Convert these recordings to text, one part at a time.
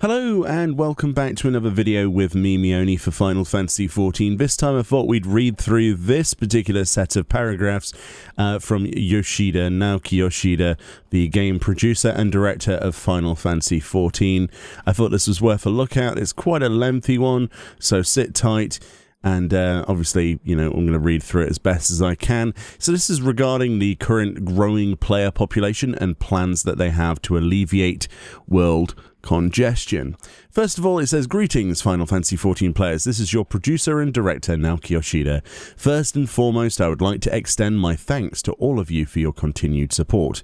Hello and welcome back to another video with me, Meoni, for Final Fantasy XIV. This time I thought we'd read through this particular set of paragraphs from Yoshida, Naoki Yoshida, the game producer and director of Final Fantasy XIV. I thought this was worth a look at. It's quite a lengthy one, so sit tight. And obviously, I'm going to read through it as best as I can. So this is regarding the current growing player population and plans that they have to alleviate world congestion. First of all, it says, "Greetings, Final Fantasy XIV players. This is your producer and director, Naoki Yoshida. First and foremost, I would like to extend my thanks to all of you for your continued support.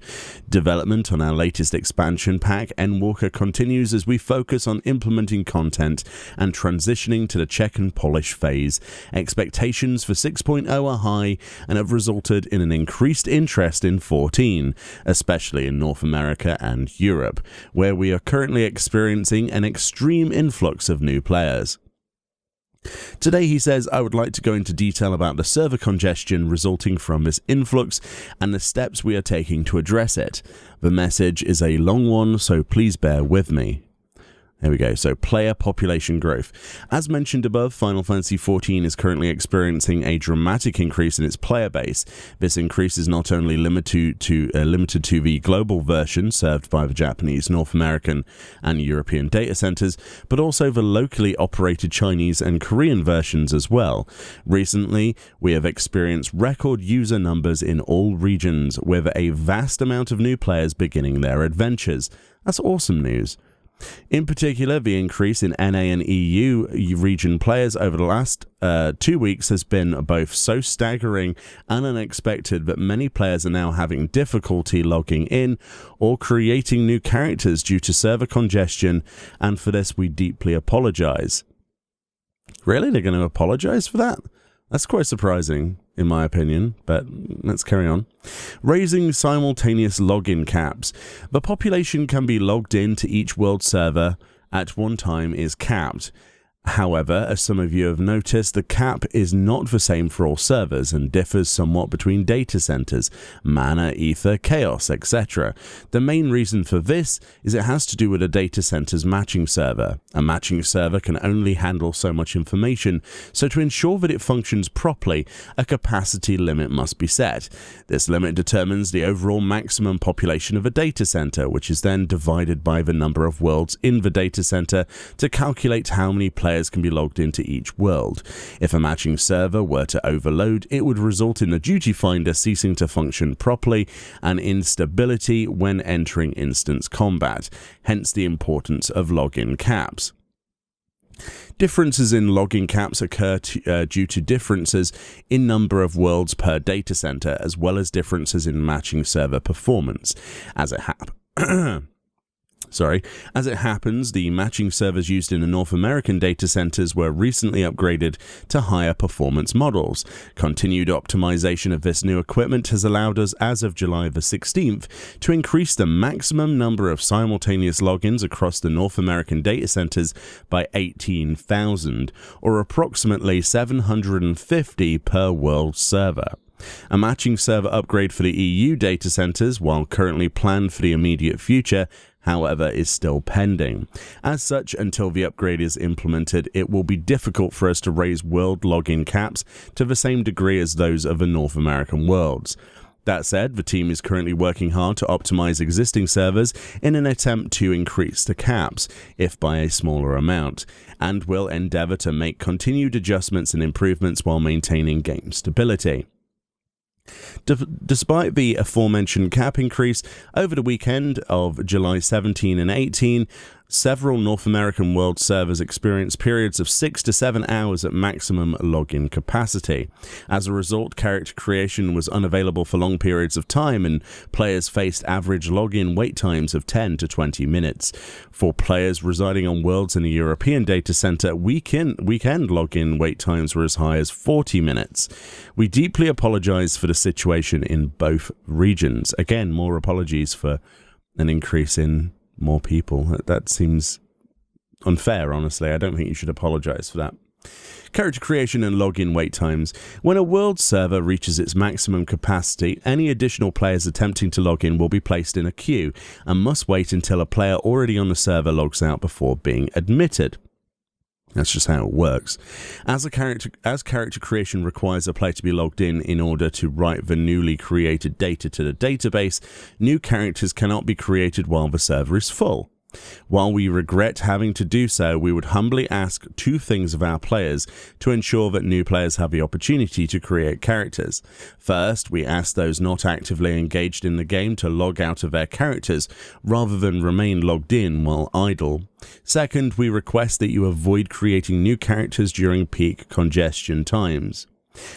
Development on our latest expansion pack, Endwalker, continues as we focus on implementing content and transitioning to the check and polish phase. Expectations for 6.0 are high and have resulted in an increased interest in 14, especially in North America and Europe, where we are currently experiencing an extreme influx of new players. Today," he says, "I would like to go into detail about the server congestion resulting from this influx and the steps we are taking to address it. The message is a long one, so please bear with me." There we go. So, player population growth. As mentioned above, Final Fantasy XIV is currently experiencing a dramatic increase in its player base. This increase is not only limited to the global version served by the Japanese, North American, and European data centers, but also the locally operated Chinese and Korean versions as well. Recently, we have experienced record user numbers in all regions, with a vast amount of new players beginning their adventures. That's awesome news. In particular, the increase in NA and EU region players over the last 2 weeks has been both so staggering and unexpected that many players are now having difficulty logging in or creating new characters due to server congestion, and for this we deeply apologize. Really? They're going to apologize for that? That's quite surprising, in my opinion, but let's carry on. Raising simultaneous login caps. The population can be logged in to each world server at one time is capped. However, as some of you have noticed, the cap is not the same for all servers and differs somewhat between data centers, mana, ether, chaos, etc. The main reason for this is it has to do with a data center's matching server. A matching server can only handle so much information, so to ensure that it functions properly, a capacity limit must be set. This limit determines the overall maximum population of a data center, which is then divided by the number of worlds in the data center to calculate how many players can be logged into each world. If a matching server were to overload, it would result in the duty finder ceasing to function properly and instability when entering instance combat, hence the importance of login caps. Differences in login caps occur due to differences in number of worlds per data center, as well as differences in matching server performance. As it happens, the matching servers used in the North American data centers were recently upgraded to higher performance models. Continued optimization of this new equipment has allowed us, as of July the 16th, to increase the maximum number of simultaneous logins across the North American data centers by 18,000, or approximately 750 per world server. A matching server upgrade for the EU data centers, while currently planned for the immediate future, however, is still pending. As such, until the upgrade is implemented, it will be difficult for us to raise world login caps to the same degree as those of the North American worlds. That said, the team is currently working hard to optimize existing servers in an attempt to increase the caps, if by a smaller amount, and will endeavor to make continued adjustments and improvements while maintaining game stability. Despite the aforementioned cap increase, over the weekend of July 17 and 18, several North American world servers experienced periods of 6 to 7 hours at maximum login capacity. As a result, character creation was unavailable for long periods of time, and players faced average login wait times of 10 to 20 minutes. For players residing on worlds in a European data center, weekend login wait times were as high as 40 minutes. We deeply apologize for the situation in both regions. Again, more apologies for an increase in more people. That seems unfair, honestly. I don't think you should apologize for that. Character creation and login wait times. When a world server reaches its maximum capacity, any additional players attempting to log in will be placed in a queue and must wait until a player already on the server logs out before being admitted. That's just how it works. As character creation requires a player to be logged in order to write the newly created data to the database, new characters cannot be created while the server is full. While we regret having to do so, we would humbly ask two things of our players to ensure that new players have the opportunity to create characters. First, we ask those not actively engaged in the game to log out of their characters rather than remain logged in while idle. Second, we request that you avoid creating new characters during peak congestion times.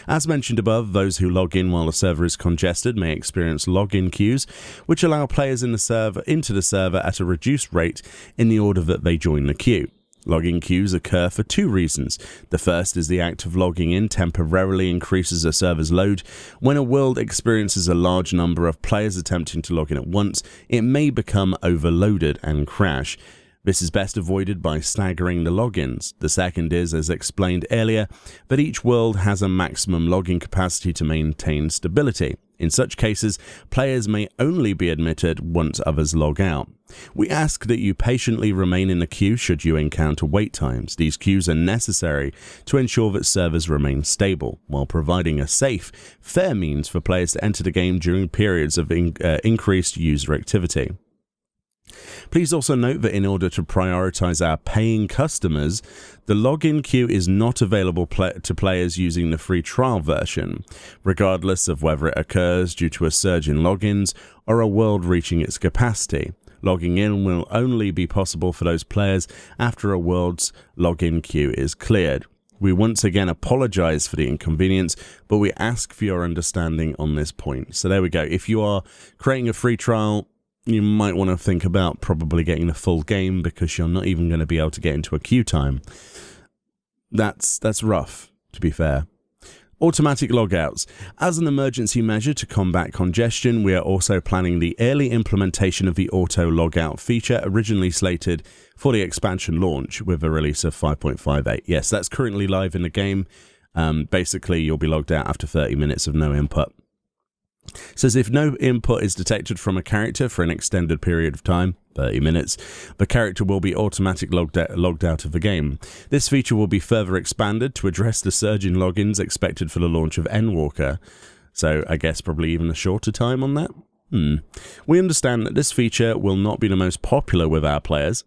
As mentioned above, those who log in while the server is congested may experience login queues, which allow players into the server at a reduced rate in the order that they join the queue. Login queues occur for two reasons. The first is the act of logging in temporarily increases a server's load. When a world experiences a large number of players attempting to log in at once, it may become overloaded and crash. This is best avoided by staggering the logins. The second is, as explained earlier, that each world has a maximum login capacity to maintain stability. In such cases, players may only be admitted once others log out. We ask that you patiently remain in the queue should you encounter wait times. These queues are necessary to ensure that servers remain stable, while providing a safe, fair means for players to enter the game during periods of increased user activity. Please also note that in order to prioritize our paying customers, the login queue is not available to players using the free trial version, regardless of whether it occurs due to a surge in logins or a world reaching its capacity. Logging in will only be possible for those players after a world's login queue is cleared. We once again apologize for the inconvenience, but we ask for your understanding on this point. So there we go. If you are creating a free trial, you might want to think about probably getting the full game because you're not even going to be able to get into a queue time. That's rough, to be fair. Automatic logouts. As an emergency measure to combat congestion, we are also planning the early implementation of the auto-logout feature originally slated for the expansion launch with a release of 5.58. Yes, that's currently live in the game. Basically, you'll be logged out after 30 minutes of no input. Says if no input is detected from a character for an extended period of time, 30 minutes, the character will be automatically logged out of the game. This feature will be further expanded to address the surge in logins expected for the launch of Endwalker. So I guess probably even a shorter time on that? We understand that this feature will not be the most popular with our players,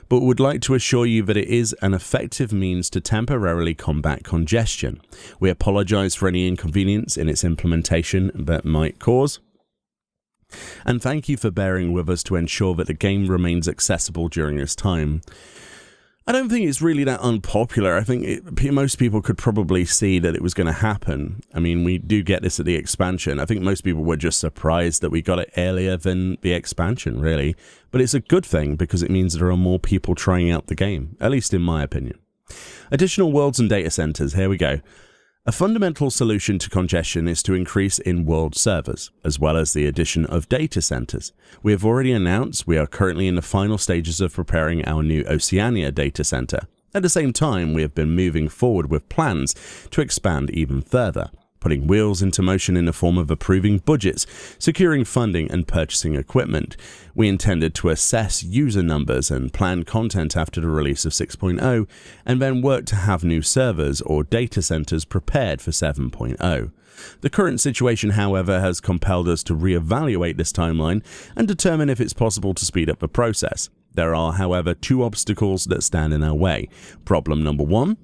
but would like to assure you that it is an effective means to temporarily combat congestion. We apologize for any inconvenience in its implementation that might cause, and thank you for bearing with us to ensure that the game remains accessible during this time. I don't think it's really that unpopular. I think most people could probably see that it was going to happen. I mean, we do get this at the expansion. I think most people were just surprised that we got it earlier than the expansion, really. But it's a good thing because it means there are more people trying out the game, at least in my opinion. Additional worlds and data centers. Here we go. A fundamental solution to congestion is to increase in-world servers, as well as the addition of data centers. We have already announced we are currently in the final stages of preparing our new Oceania data center. At the same time, we have been moving forward with plans to expand even further, putting wheels into motion in the form of approving budgets, securing funding, and purchasing equipment. We intended to assess user numbers and plan content after the release of 6.0, and then work to have new servers or data centers prepared for 7.0. The current situation, however, has compelled us to reevaluate this timeline and determine if it's possible to speed up the process. There are, however, two obstacles that stand in our way. Problem number one: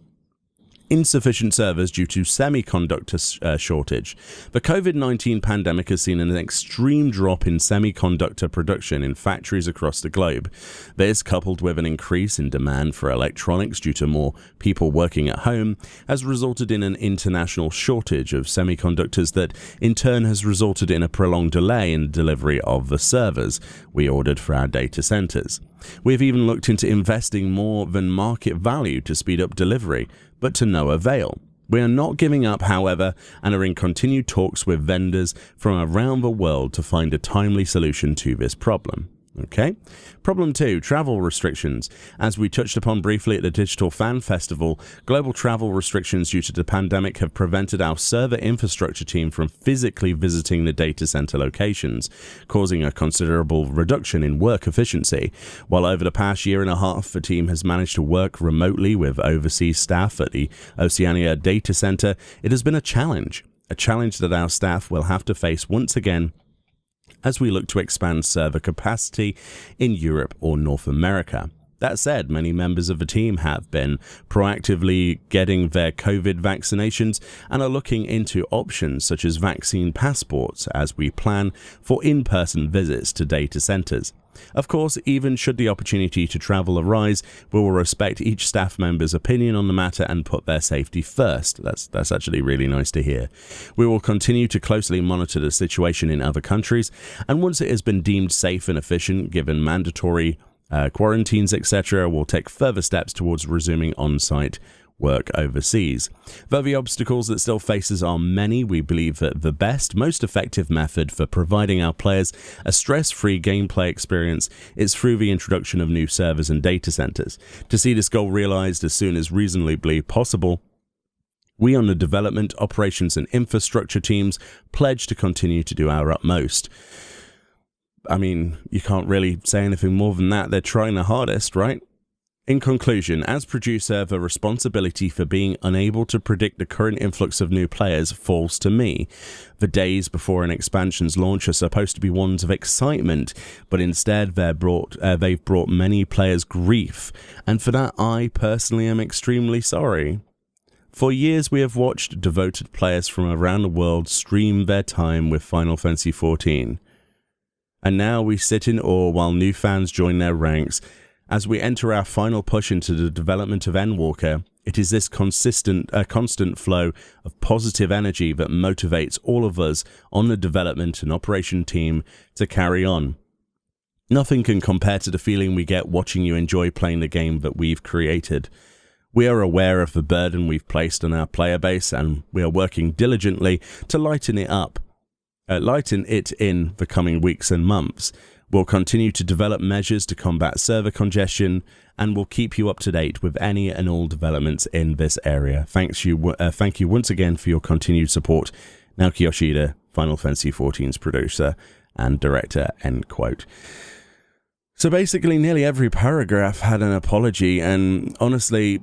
insufficient servers due to semiconductor shortage. The COVID-19 pandemic has seen an extreme drop in semiconductor production in factories across the globe. This, coupled with an increase in demand for electronics due to more people working at home, has resulted in an international shortage of semiconductors that in turn has resulted in a prolonged delay in delivery of the servers we ordered for our data centers. We have even looked into investing more than market value to speed up delivery, but to no avail. We are not giving up, however, and are in continued talks with vendors from around the world to find a timely solution to this problem. Okay. Problem 2, travel restrictions. As we touched upon briefly at the Digital Fan Festival, global travel restrictions due to the pandemic have prevented our server infrastructure team from physically visiting the data center locations, causing a considerable reduction in work efficiency. While over the past year and a half, the team has managed to work remotely with overseas staff at the Oceania data center, it has been a challenge that our staff will have to face once again as we look to expand server capacity in Europe or North America. That said, many members of the team have been proactively getting their COVID vaccinations and are looking into options such as vaccine passports as we plan for in-person visits to data centers. Of course, even should the opportunity to travel arise, we will respect each staff member's opinion on the matter and put their safety first. That's actually really nice to hear. We will continue to closely monitor the situation in other countries, and once it has been deemed safe and efficient, given mandatory quarantines, etc., we'll take further steps towards resuming on-site work overseas. Though the obstacles that still faces are many, we believe that the best, most effective method for providing our players a stress-free gameplay experience is through the introduction of new servers and data centers. To see this goal realized as soon as reasonably possible, we on the development, operations and infrastructure teams pledge to continue to do our utmost. I mean, you can't really say anything more than that. They're trying their hardest, right? In conclusion, as producer, the responsibility for being unable to predict the current influx of new players falls to me. The days before an expansion's launch are supposed to be ones of excitement, but instead they've brought many players grief, and for that I personally am extremely sorry. For years we have watched devoted players from around the world stream their time with Final Fantasy XIV. And now we sit in awe while new fans join their ranks. As we enter our final push into the development of Endwalker, it is this constant flow of positive energy that motivates all of us on the development and operation team to carry on. Nothing can compare to the feeling we get watching you enjoy playing the game that we've created. We are aware of the burden we've placed on our player base, and we are working diligently to lighten it in the coming weeks and months. We'll continue to develop measures to combat server congestion, and we'll keep you up to date with any and all developments in this area. Thank you once again for your continued support. Naoki Yoshida, Final Fantasy XIV's producer and director, end quote. So basically nearly every paragraph had an apology, and honestly,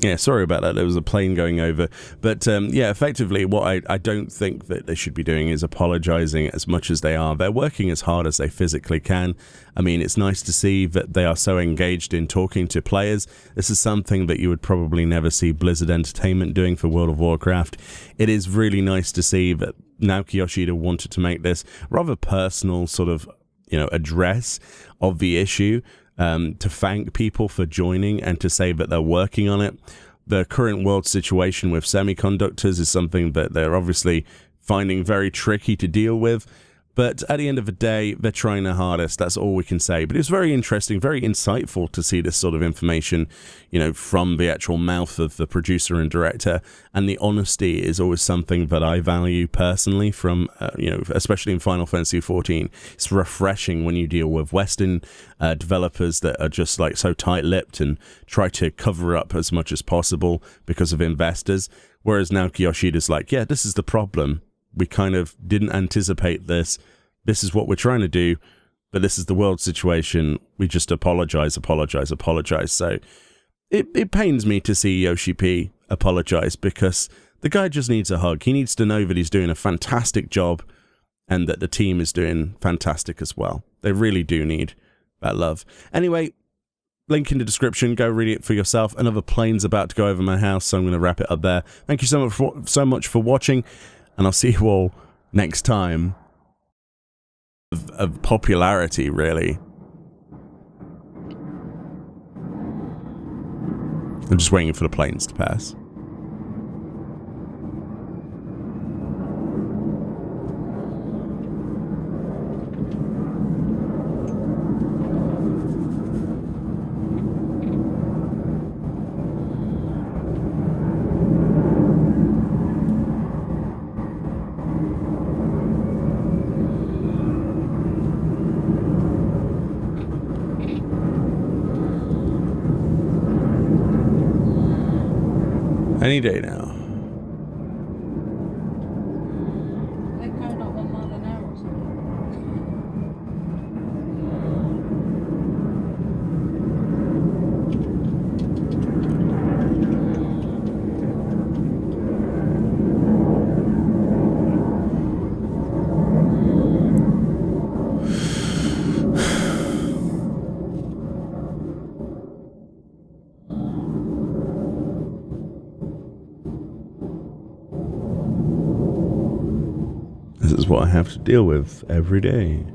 yeah, sorry about that. There was a plane going over. But yeah, effectively, what I don't think that they should be doing is apologizing as much as they are. They're working as hard as they physically can. I mean, it's nice to see that they are so engaged in talking to players. This is something that you would probably never see Blizzard Entertainment doing for World of Warcraft. It is really nice to see that Naoki Yoshida wanted to make this rather personal sort of, address of the issue. To thank people for joining and to say that they're working on it. The current world situation with semiconductors is something that they're obviously finding very tricky to deal with. But at the end of the day, they're trying their hardest. That's all we can say. But it's very interesting, very insightful to see this sort of information, from the actual mouth of the producer and director. And the honesty is always something that I value personally from, especially in Final Fantasy XIV. It's refreshing when you deal with Western developers that are just like so tight-lipped and try to cover up as much as possible because of investors. Whereas Naoki Yoshida's like, yeah, this is the problem. We kind of didn't anticipate this. This is what we're trying to do, but this is the world situation. We just apologize. So it pains me to see Yoshi P apologize, because the guy just needs a hug. He needs to know that he's doing a fantastic job and that the team is doing fantastic as well. They really do need that love. Anyway, link in the description. Go read it for yourself. Another plane's about to go over my house, so I'm going to wrap it up there. Thank you so much for watching. And I'll see you all next time. Of popularity, really. I'm just waiting for the planes to pass. Any day now. They're going up 1 mile an hour or something. This is what I have to deal with every day.